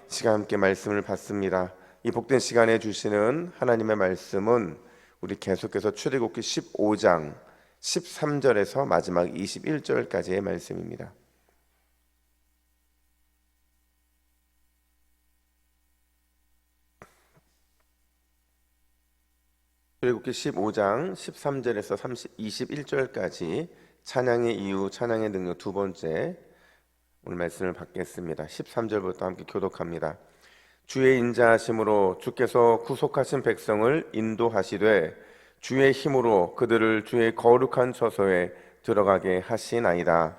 시간 함께 말씀을 받습니다. 이 복된 시간에 주시는 하나님의 말씀은 우리 계속해서 출애굽기 15장 13절에서 마지막 21절까지의 말씀입니다. 출애굽기 15장 13절에서 21절까지 찬양의 이유, 찬양의 능력 두 번째 오늘 말씀을 받겠습니다. 13절부터 함께 교독합니다. 주의 인자하심으로 주께서 구속하신 백성을 인도하시되 주의 힘으로 그들을 주의 거룩한 처소에 들어가게 하시나이다.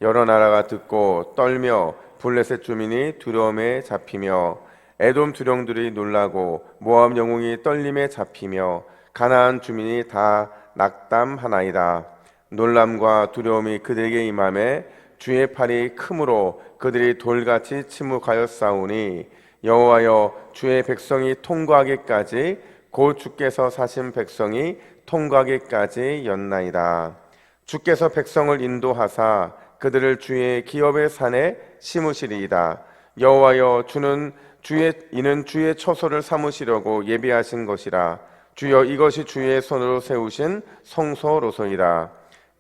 여러 나라가 듣고 떨며 블레셋 주민이 두려움에 잡히며 에돔 두령들이 놀라고 모압 영웅이 떨림에 잡히며 가나안 주민이 다 낙담하나이다. 놀람과 두려움이 그들에게 임하매 주의 팔이 크므로 그들이 돌같이 침묵하였사오니 여호와여 주의 백성이 통과하기까지 곧 주께서 사신 백성이 통과하기까지 였나이다. 주께서 백성을 인도하사 그들을 주의 기업의 산에 심으시리이다. 여호와여 이는 주의 처소를 삼으시려고 예비하신 것이라. 주여 이것이 주의 손으로 세우신 성소로소이다.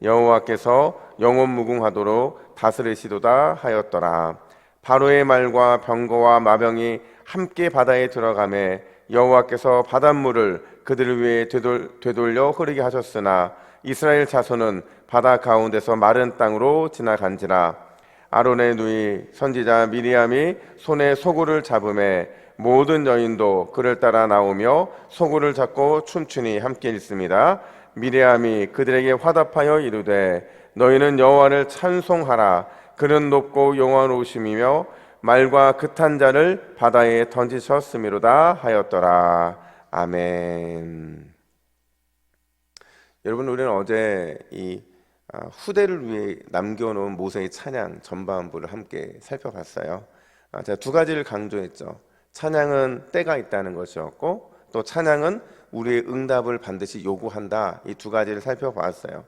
여호와께서 영원무궁하도록 다스리시도다 하였더라. 바로의 말과 병거와 마병이 함께 바다에 들어가매 여호와께서 바닷물을 그들을 위해 되돌려 흐르게 하셨으나 이스라엘 자손은 바다 가운데서 마른 땅으로 지나간지라. 아론의 누이 선지자 미리암이 손에 소구를 잡음에 모든 여인도 그를 따라 나오며 소구를 잡고 춤추니 함께 있습니다. 미리암이 그들에게 화답하여 이르되 너희는 여호와를 찬송하라. 그는 높고 영원하심이며 말과 극한 자를 바다에 던지셨음이로다 하였더라. 아멘. 여러분, 우리는 어제 이 후대를 위해 남겨놓은 모세의 찬양 전반부를 함께 살펴봤어요. 제가 두 가지를 강조했죠. 찬양은 때가 있다는 것이었고, 또 찬양은 우리의 응답을 반드시 요구한다. 이 두 가지를 살펴봤어요.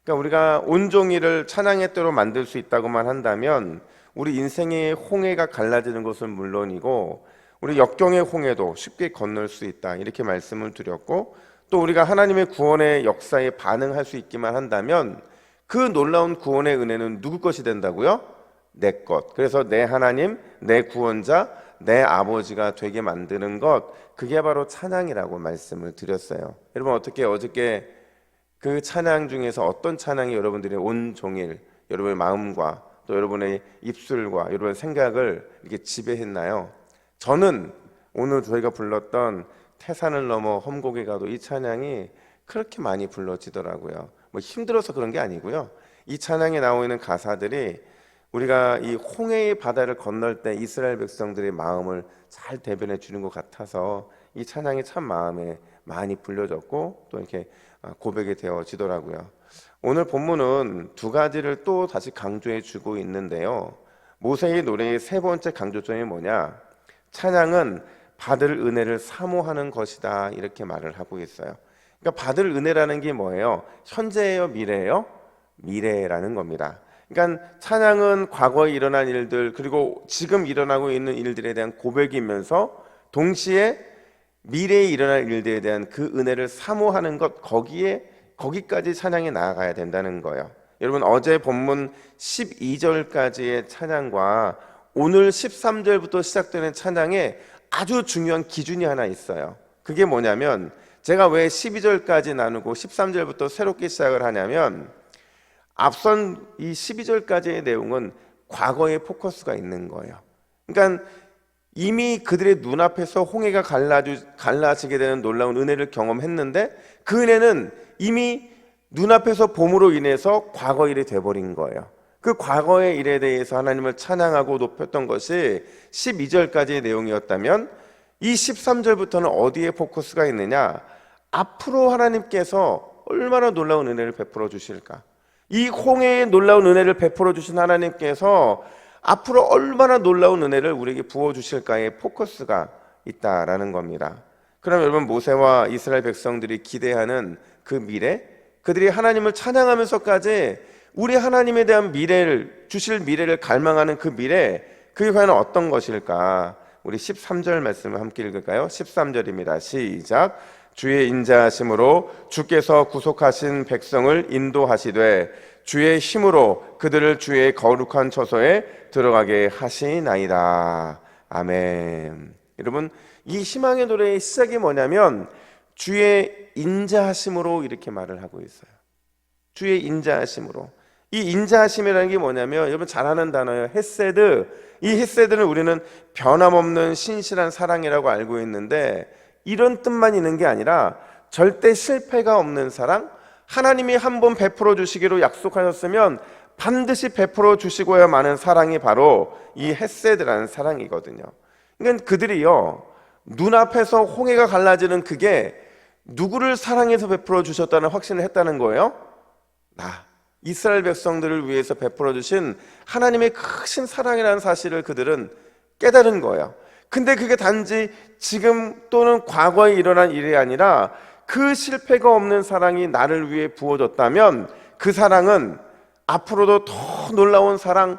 그러니까 우리가 온종일을 찬양의 때로 만들 수 있다고만 한다면 우리 인생의 홍해가 갈라지는 것은 물론이고 우리 역경의 홍해도 쉽게 건널 수 있다, 이렇게 말씀을 드렸고, 또 우리가 하나님의 구원의 역사에 반응할 수 있기만 한다면 그 놀라운 구원의 은혜는 누구 것이 된다고요? 내 것. 그래서 내 하나님, 내 구원자, 내 아버지가 되게 만드는 것, 그게 바로 찬양이라고 말씀을 드렸어요. 여러분, 어떻게 어저께 그 찬양 중에서 어떤 찬양이 여러분들의 온종일 여러분의 마음과 또 여러분의 입술과 여러분의 생각을 이렇게 지배했나요? 저는 오늘 저희가 불렀던 태산을 넘어 험곡에 가도 이 찬양이 그렇게 많이 불러지더라고요. 뭐 힘들어서 그런 게 아니고요. 이 찬양에 나오고 있는 가사들이 우리가 이 홍해의 바다를 건널 때 이스라엘 백성들의 마음을 잘 대변해 주는 것 같아서 이 찬양이 참 마음에 많이 불려졌고 또 이렇게 고백이 되어지더라고요. 오늘 본문은 두 가지를 또 다시 강조해 주고 있는데요. 모세의 노래의 세 번째 강조점이 뭐냐? 찬양은 받을 은혜를 사모하는 것이다, 이렇게 말을 하고 있어요. 그러니까 받을 은혜라는 게 뭐예요? 현재예요, 미래예요? 미래라는 겁니다. 그러니까 찬양은 과거에 일어난 일들 그리고 지금 일어나고 있는 일들에 대한 고백이면서 동시에 미래에 일어날 일들에 대한 그 은혜를 사모하는 것, 거기까지 찬양이 나아가야 된다는 거예요. 여러분, 어제 본문 12절까지의 찬양과 오늘 13절부터 시작되는 찬양에 아주 중요한 기준이 하나 있어요. 그게 뭐냐면, 제가 왜 12절까지 나누고 13절부터 새롭게 시작을 하냐면, 앞선 이 12절까지의 내용은 과거에 포커스가 있는 거예요. 그러니까 이미 그들의 눈앞에서 홍해가 갈라지게 되는 놀라운 은혜를 경험했는데 그 은혜는 이미 눈앞에서 봄으로 인해서 과거 일이 돼버린 거예요. 그 과거의 일에 대해서 하나님을 찬양하고 높였던 것이 12절까지의 내용이었다면 이 13절부터는 어디에 포커스가 있느냐? 앞으로 하나님께서 얼마나 놀라운 은혜를 베풀어 주실까? 이 홍해의 놀라운 은혜를 베풀어 주신 하나님께서 앞으로 얼마나 놀라운 은혜를 우리에게 부어주실까에 포커스가 있다라는 겁니다. 그럼 여러분, 모세와 이스라엘 백성들이 기대하는 그 미래, 그들이 하나님을 찬양하면서까지 우리 하나님에 대한 미래를, 주실 미래를 갈망하는 그 미래, 그게 과연 어떤 것일까? 우리 13절 말씀을 함께 읽을까요? 13절입니다. 시작. 주의 인자하심으로 주께서 구속하신 백성을 인도하시되 주의 힘으로 그들을 주의 거룩한 처소에 들어가게 하시나이다. 아멘. 여러분, 이 희망의 노래의 시작이 뭐냐면 주의 인자하심으로 이렇게 말을 하고 있어요. 주의 인자하심으로. 이 인자하심이라는 게 뭐냐면 여러분 잘 아는 단어예요. 헤세드. 이 헤세드는 우리는 변함없는 신실한 사랑이라고 알고 있는데 이런 뜻만 있는 게 아니라 절대 실패가 없는 사랑, 하나님이 한번 베풀어 주시기로 약속하셨으면 반드시 베풀어 주시고야 마는 사랑이 바로 이 헤세드라는 사랑이거든요. 그러니까 그들이요, 눈앞에서 홍해가 갈라지는 그게 누구를 사랑해서 베풀어 주셨다는 확신을 했다는 거예요? 이스라엘 백성들을 위해서 베풀어 주신 하나님의 크신 사랑이라는 사실을 그들은 깨달은 거예요. 근데 그게 단지 지금 또는 과거에 일어난 일이 아니라 그 실패가 없는 사랑이 나를 위해 부어졌다면 그 사랑은 앞으로도 더 놀라운 사랑,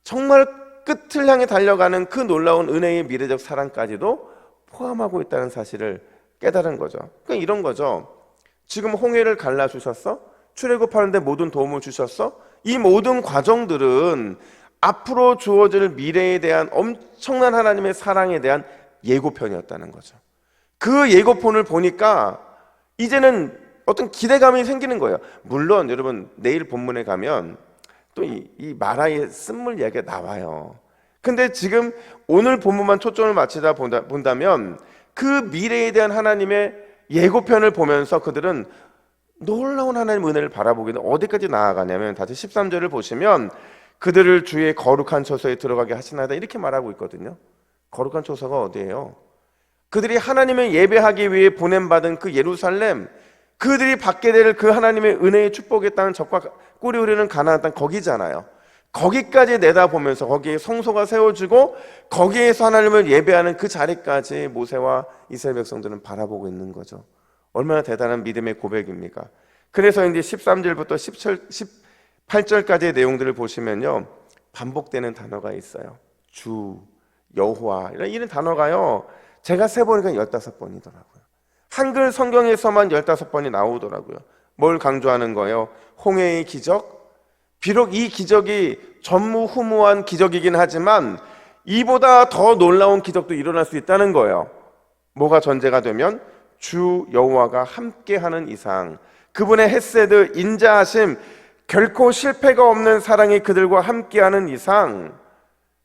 정말 끝을 향해 달려가는 그 놀라운 은혜의 미래적 사랑까지도 포함하고 있다는 사실을 깨달은 거죠. 그러니까 이런 거죠. 지금 홍해를 갈라주셨어? 출애굽하는데 모든 도움을 주셨어? 이 모든 과정들은 앞으로 주어질 미래에 대한 엄청난 하나님의 사랑에 대한 예고편이었다는 거죠. 그 예고편을 보니까 이제는 어떤 기대감이 생기는 거예요. 물론 여러분 내일 본문에 가면 또 이 마라의 쓴물 이야기가 나와요. 근데 지금 오늘 본문만 초점을 맞추다 본다면 그 미래에 대한 하나님의 예고편을 보면서 그들은 놀라운 하나님의 은혜를 바라보기는 어디까지 나아가냐면 다시 13절을 보시면 그들을 주의 거룩한 처소에 들어가게 하시나이다 이렇게 말하고 있거든요. 거룩한 처소가 어디예요? 그들이 하나님을 예배하기 위해 보냄받은 그 예루살렘, 그들이 받게 될 그 하나님의 은혜의 축복의 땅은 적과 꿀이 흐르는 가나안 땅 거기잖아요. 거기까지 내다보면서 거기에 성소가 세워지고 거기에서 하나님을 예배하는 그 자리까지 모세와 이스라엘 백성들은 바라보고 있는 거죠. 얼마나 대단한 믿음의 고백입니까? 그래서 이제 13절부터 18절까지의 내용들을 보시면요, 반복되는 단어가 있어요. 주, 여호와 이런 단어가요, 제가 세보니까 15번이더라고요. 한글 성경에서만 15번이 나오더라고요. 뭘 강조하는 거예요? 홍해의 기적? 비록 이 기적이 전무후무한 기적이긴 하지만 이보다 더 놀라운 기적도 일어날 수 있다는 거예요. 뭐가 전제가 되면 주 여호와가 함께하는 이상, 그분의 헤세드, 인자하심, 결코 실패가 없는 사랑이 그들과 함께하는 이상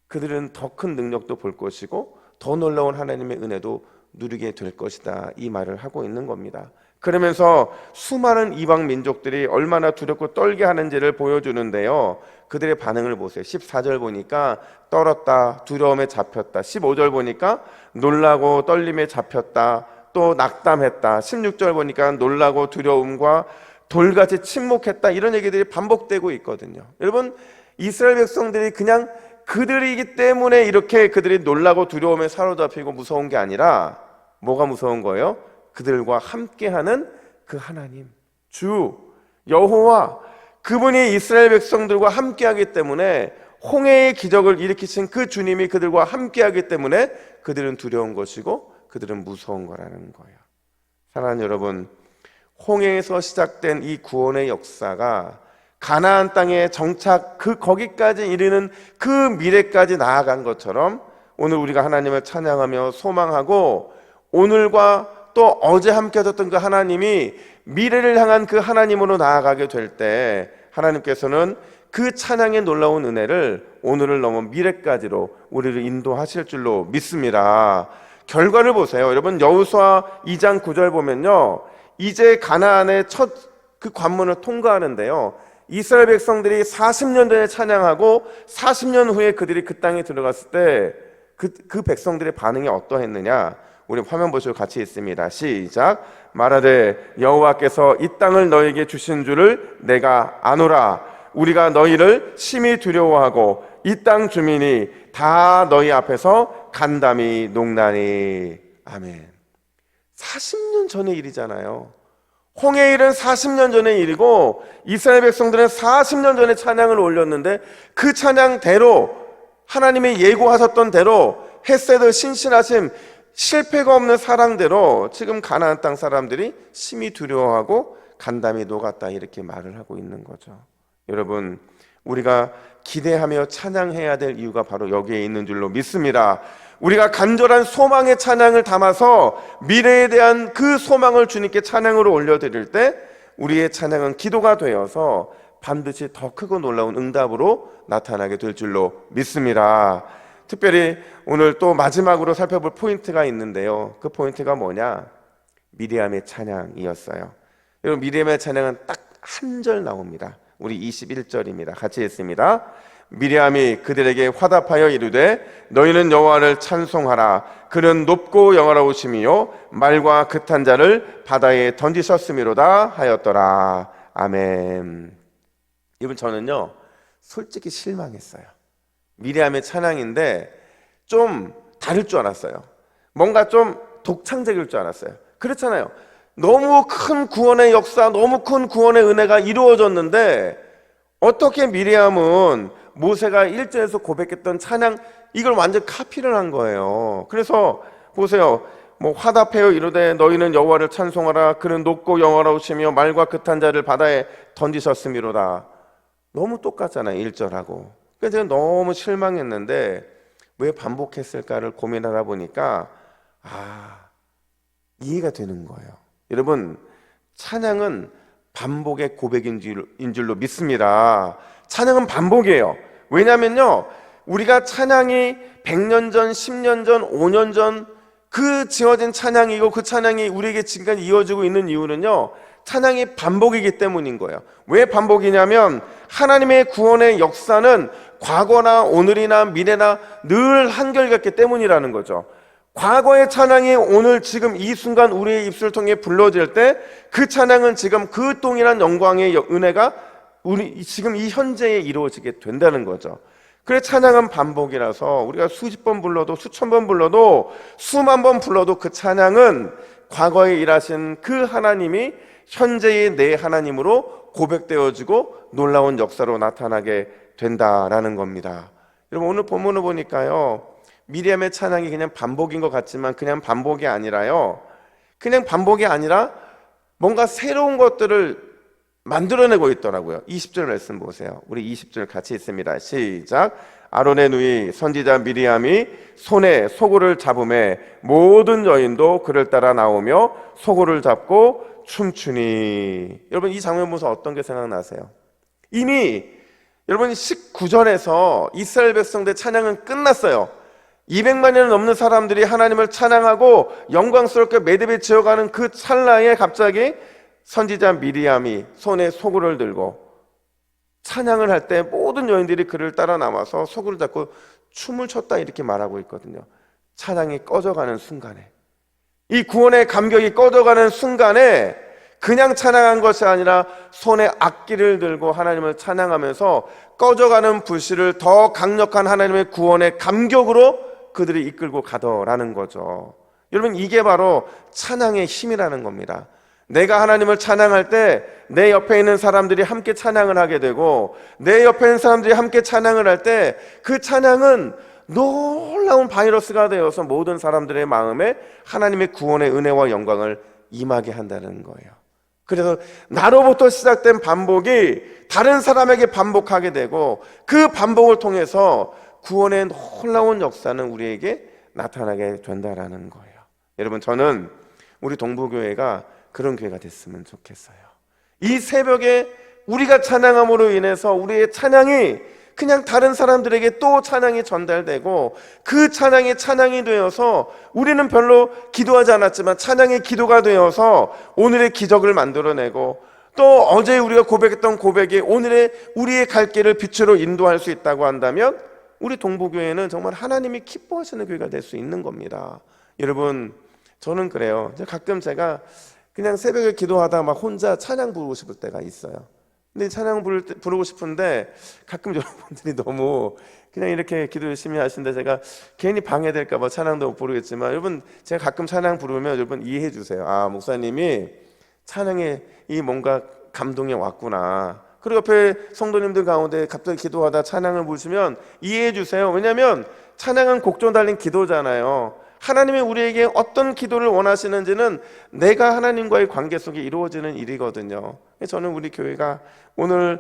그들은 더 큰 능력도 볼 것이고 더 놀라운 하나님의 은혜도 누리게 될 것이다, 이 말을 하고 있는 겁니다. 그러면서 수많은 이방 민족들이 얼마나 두렵고 떨게 하는지를 보여주는데요, 그들의 반응을 보세요. 14절 보니까 떨었다, 두려움에 잡혔다. 15절 보니까 놀라고 떨림에 잡혔다, 또 낙담했다. 16절 보니까 놀라고 두려움과 돌같이 침묵했다. 이런 얘기들이 반복되고 있거든요. 여러분, 이스라엘 백성들이 그냥 그들이기 때문에 이렇게 그들이 놀라고 두려움에 사로잡히고 무서운 게 아니라 뭐가 무서운 거예요? 그들과 함께하는 그 하나님, 주 여호와, 그분이 이스라엘 백성들과 함께하기 때문에 홍해의 기적을 일으키신 그 주님이 그들과 함께하기 때문에 그들은 두려운 것이고 그들은 무서운 거라는 거예요. 사랑하는 여러분, 홍해에서 시작된 이 구원의 역사가 가나안 땅에 정착 거기까지 이르는 그 미래까지 나아간 것처럼 오늘 우리가 하나님을 찬양하며 소망하고 오늘과 또 어제 함께 하셨던 그 하나님이 미래를 향한 그 하나님으로 나아가게 될 때 하나님께서는 그 찬양의 놀라운 은혜를 오늘을 넘어 미래까지로 우리를 인도하실 줄로 믿습니다. 결과를 보세요. 여러분, 여호수아 2장 9절 보면요, 이제 가나안의 첫 그 관문을 통과하는데요, 이스라엘 백성들이 40년 전에 찬양하고 40년 후에 그들이 그 땅에 들어갔을 때 그 백성들의 반응이 어떠했느냐, 우리 화면 보시고 같이 있습니다. 시작. 말하되 여호와께서 이 땅을 너에게 주신 줄을 내가 아노라. 우리가 너희를 심히 두려워하고 이 땅 주민이 다 너희 앞에서 간담이 농나니. 아멘. 40년 전의 일이잖아요. 홍해의 일은 40년 전의 일이고 이스라엘 백성들은 40년 전에 찬양을 올렸는데 그 찬양대로 하나님이 예고하셨던 대로 헤세드, 신실하심, 실패가 없는 사랑대로 지금 가나안 땅 사람들이 심히 두려워하고 간담이 녹았다 이렇게 말을 하고 있는 거죠. 여러분, 우리가 기대하며 찬양해야 될 이유가 바로 여기에 있는 줄로 믿습니다. 우리가 간절한 소망의 찬양을 담아서 미래에 대한 그 소망을 주님께 찬양으로 올려드릴 때 우리의 찬양은 기도가 되어서 반드시 더 크고 놀라운 응답으로 나타나게 될 줄로 믿습니다. 특별히 오늘 또 마지막으로 살펴볼 포인트가 있는데요. 그 포인트가 뭐냐? 미리암의 찬양이었어요. 여러분, 미리암의 찬양은 딱 한 절 나옵니다. 우리 21절입니다. 같이 읽습니다. 미리암이 그들에게 화답하여 이르되 너희는 여호와를 찬송하라. 그는 높고 영화로우심이요 말과 극한 자를 바다에 던지셨음이로다 하였더라. 아멘. 여러분, 저는요 솔직히 실망했어요. 미리암의 찬양인데 좀 다를 줄 알았어요. 뭔가 좀 독창적일 줄 알았어요. 그렇잖아요. 너무 큰 구원의 역사, 너무 큰 구원의 은혜가 이루어졌는데 어떻게 미리암은 모세가 1절에서 고백했던 찬양 이걸 완전 카피를 한 거예요. 그래서 보세요. 뭐 화답하여 이르되 너희는 여호와를 찬송하라. 그는 높고 영화로우시며 말과 극한 자를 바다에 던지셨음이로다. 너무 똑같잖아요. 1절하고. 그래서 제가 너무 실망했는데 왜 반복했을까를 고민하다 보니까 이해가 되는 거예요. 여러분, 찬양은 반복의 고백인 줄로 믿습니다. 찬양은 반복이에요. 왜냐면요 우리가 찬양이 100년 전, 10년 전, 5년 전 그 지어진 찬양이고 그 찬양이 우리에게 지금까지 이어지고 있는 이유는요 찬양이 반복이기 때문인 거예요. 왜 반복이냐면 하나님의 구원의 역사는 과거나 오늘이나 미래나 늘 한결같기 때문이라는 거죠. 과거의 찬양이 오늘 지금 이 순간 우리의 입술을 통해 불러질 때 그 찬양은 지금 그 동일한 영광의 은혜가 우리 지금 이 현재에 이루어지게 된다는 거죠. 그래 찬양은 반복이라서 우리가 수십 번 불러도 수천 번 불러도 수만 번 불러도 그 찬양은 과거에 일하신 그 하나님이 현재의 내 하나님으로 고백되어지고 놀라운 역사로 나타나게 된다라는 겁니다. 여러분, 오늘 본문을 보니까요 미리암의 찬양이 그냥 반복인 것 같지만 그냥 반복이 아니라요 그냥 반복이 아니라 뭔가 새로운 것들을 만들어내고 있더라고요. 20절 말씀 보세요. 우리 20절 같이 읽습니다. 시작. 아론의 누이 선지자 미리암이 손에 소고를 잡음에 모든 여인도 그를 따라 나오며 소고를 잡고 춤추니. 여러분, 이 장면 보면서 어떤 게 생각나세요? 이미 여러분 19절에서 이스라엘 백성들의 찬양은 끝났어요. 200만 년 넘는 사람들이 하나님을 찬양하고 영광스럽게 매듭에 지어가는 그 찰나에 갑자기 선지자 미리암이 손에 소구를 들고 찬양을 할 때 모든 여인들이 그를 따라 나와서 소구를 잡고 춤을 췄다 이렇게 말하고 있거든요. 찬양이 꺼져가는 순간에, 이 구원의 감격이 꺼져가는 순간에 그냥 찬양한 것이 아니라 손에 악기를 들고 하나님을 찬양하면서 꺼져가는 불씨를 더 강력한 하나님의 구원의 감격으로 그들이 이끌고 가더라는 거죠. 여러분, 이게 바로 찬양의 힘이라는 겁니다. 내가 하나님을 찬양할 때 내 옆에 있는 사람들이 함께 찬양을 하게 되고 내 옆에 있는 사람들이 함께 찬양을 할 때 그 찬양은 놀라운 바이러스가 되어서 모든 사람들의 마음에 하나님의 구원의 은혜와 영광을 임하게 한다는 거예요. 그래서 나로부터 시작된 반복이 다른 사람에게 반복하게 되고 그 반복을 통해서 구원의 놀라운 역사는 우리에게 나타나게 된다라는 거예요. 여러분, 저는 우리 동부교회가 그런 교회가 됐으면 좋겠어요. 이 새벽에 우리가 찬양함으로 인해서 우리의 찬양이 그냥 다른 사람들에게 또 찬양이 전달되고 그 찬양이 찬양이 되어서 우리는 별로 기도하지 않았지만 찬양이 기도가 되어서 오늘의 기적을 만들어내고 또 어제 우리가 고백했던 고백이 오늘의 우리의 갈 길을 빛으로 인도할 수 있다고 한다면 우리 동부교회는 정말 하나님이 기뻐하시는 교회가 될 수 있는 겁니다. 여러분, 저는 그래요. 가끔 제가 그냥 새벽에 기도하다 막 혼자 찬양 부르고 싶을 때가 있어요. 근데 찬양 부르고 싶은데 가끔 여러분들이 너무 그냥 이렇게 기도 열심히 하시는데 제가 괜히 방해될까 봐 찬양도 못 부르겠지만 여러분, 제가 가끔 찬양 부르면 여러분 이해해 주세요. 아, 목사님이 찬양에 이 뭔가 감동이 왔구나. 그리고 옆에 성도님들 가운데 갑자기 기도하다 찬양을 부르시면 이해해 주세요. 왜냐하면 찬양은 곡조 달린 기도잖아요. 하나님이 우리에게 어떤 기도를 원하시는지는 내가 하나님과의 관계 속에 이루어지는 일이거든요. 저는 우리 교회가 오늘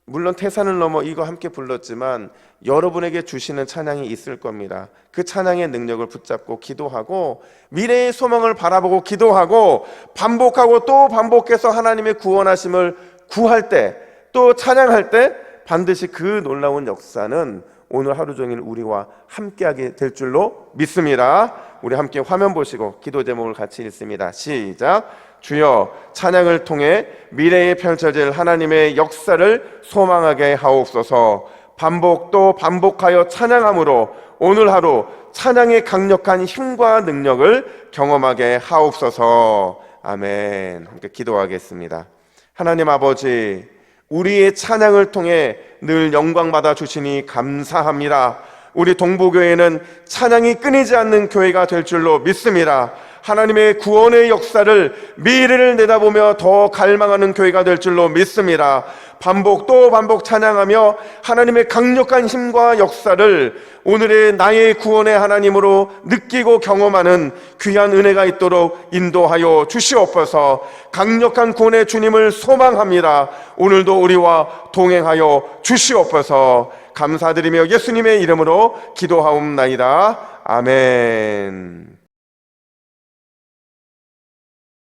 물론 태산을 넘어 이거 함께 불렀지만 여러분에게 주시는 찬양이 있을 겁니다. 그 찬양의 능력을 붙잡고 기도하고 미래의 소망을 바라보고 기도하고 반복하고 또 반복해서 하나님의 구원하심을 구할 때, 또 찬양할 때 반드시 그 놀라운 역사는 오늘 하루 종일 우리와 함께하게 될 줄로 믿습니다. 우리 함께 화면 보시고 기도 제목을 같이 읽습니다. 시작. 주여, 찬양을 통해 미래에 펼쳐질 하나님의 역사를 소망하게 하옵소서. 반복 또 반복하여 찬양함으로 오늘 하루 찬양의 강력한 힘과 능력을 경험하게 하옵소서. 아멘. 함께 기도하겠습니다. 하나님 아버지, 우리의 찬양을 통해 늘 영광 받아 주시니 감사합니다. 우리 동부교회는 찬양이 끊이지 않는 교회가 될 줄로 믿습니다. 하나님의 구원의 역사를, 미래를 내다보며 더 갈망하는 교회가 될 줄로 믿습니다. 반복 또 반복 찬양하며 하나님의 강력한 힘과 역사를 오늘의 나의 구원의 하나님으로 느끼고 경험하는 귀한 은혜가 있도록 인도하여 주시옵소서. 강력한 구원의 주님을 소망합니다. 오늘도 우리와 동행하여 주시옵소서. 감사드리며 예수님의 이름으로 기도하옵나이다. 아멘.